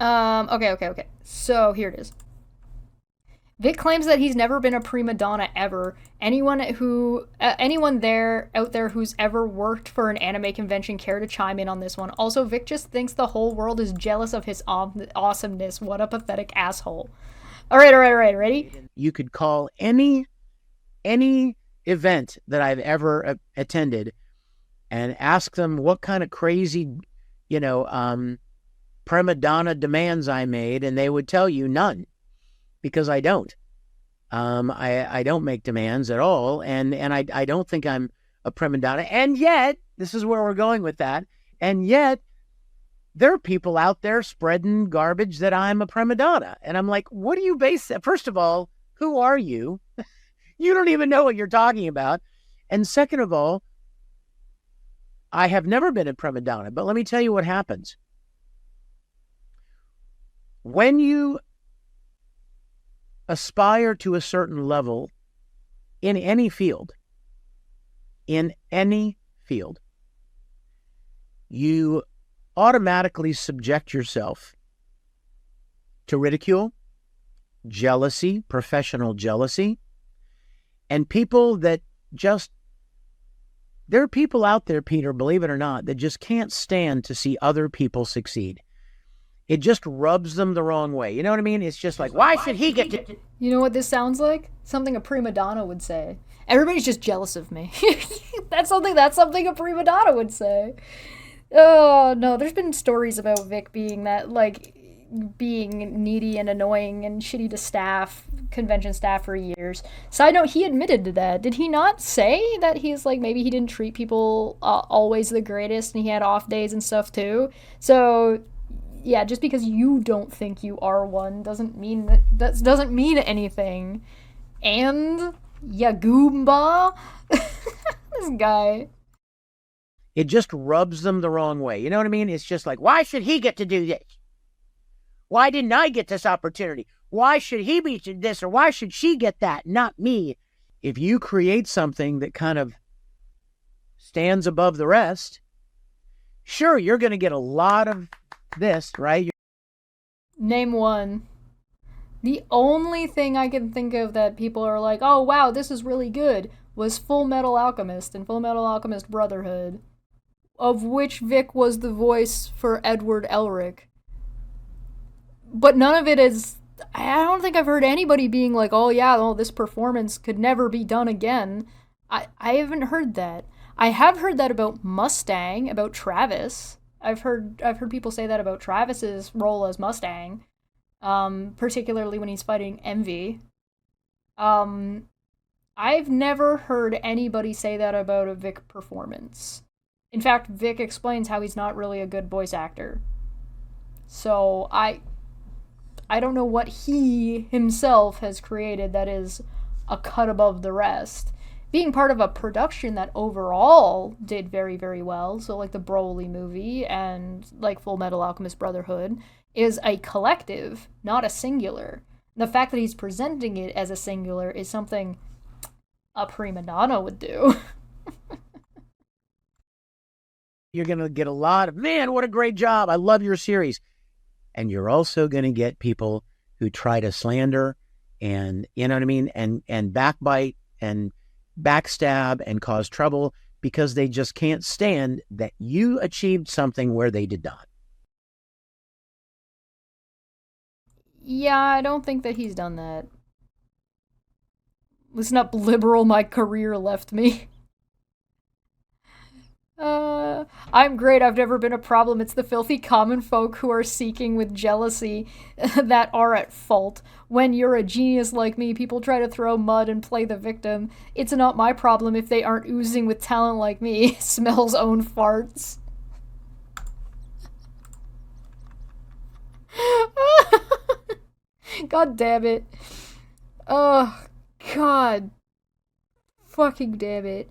Okay. So here it is. Vic claims that he's never been a prima donna ever. Anyone there out there who's ever worked for an anime convention care to chime in on this one. Also, Vic just thinks the whole world is jealous of his awesomeness. What a pathetic asshole. All right. Ready? You could call any event that I've ever attended and ask them what kind of crazy, prima donna demands I made, and they would tell you none, because I don't. I don't make demands at all, and I don't think I'm a prima donna. And yet, this is where we're going with that, and yet there are people out there spreading garbage that I'm a prima donna. And I'm like, what do you base that? First of all, who are you? You don't even know what you're talking about. And second of all, I have never been a prima donna, but let me tell you what happens. When you aspire to a certain level in any field, you automatically subject yourself to ridicule, jealousy, professional jealousy, and people that there are people out there, Peter, believe it or not, that just can't stand to see other people succeed. It just rubs them the wrong way. You know what I mean? It's just like, why should he get to... You know what this sounds like? Something a prima donna would say. Everybody's just jealous of me. That's something a prima donna would say. Oh, no, there's been stories about Vic being needy and annoying and shitty to convention staff for years. Side note, he admitted to that. Did he not say that he's maybe he didn't treat people always the greatest and he had off days and stuff too? So, yeah, just because you don't think you are one doesn't mean anything. And Yagoomba, this guy. It just rubs them the wrong way. You know what I mean? It's just like, why should he get to do this? Why didn't I get this opportunity? Why should he be this, or why should she get that, not me? If you create something that kind of stands above the rest, sure, you're going to get a lot of this, right? Name one. The only thing I can think of that people are like, oh wow, this is really good, was Full Metal Alchemist and Full Metal Alchemist Brotherhood, of which Vic was the voice for Edward Elric. But none of it is... I don't think I've heard anybody being like, oh yeah, this performance could never be done again. I haven't heard that. I have heard that about Mustang, about Travis. I've heard people say that about Travis's role as Mustang, particularly when he's fighting Envy. I've never heard anybody say that about a Vic performance. In fact, Vic explains how he's not really a good voice actor. So I don't know what he himself has created that is a cut above the rest. Being part of a production that overall did very, very well, so the Broly movie and Full Metal Alchemist Brotherhood, is a collective, not a singular. The fact that he's presenting it as a singular is something a prima donna would do. You're going to get a lot of, man, what a great job. I love your series. And you're also going to get people who try to slander and, you know what I mean, and backbite and backstab and cause trouble because they just can't stand that you achieved something where they did not. Yeah, I don't think that he's done that. Listen up, liberal, my career left me. I'm great, I've never been a problem. It's the filthy common folk who are seeking with jealousy that are at fault. When you're a genius like me, people try to throw mud and play the victim. It's not my problem if they aren't oozing with talent like me. Smells own farts. God damn it. Oh, God. Fucking damn it.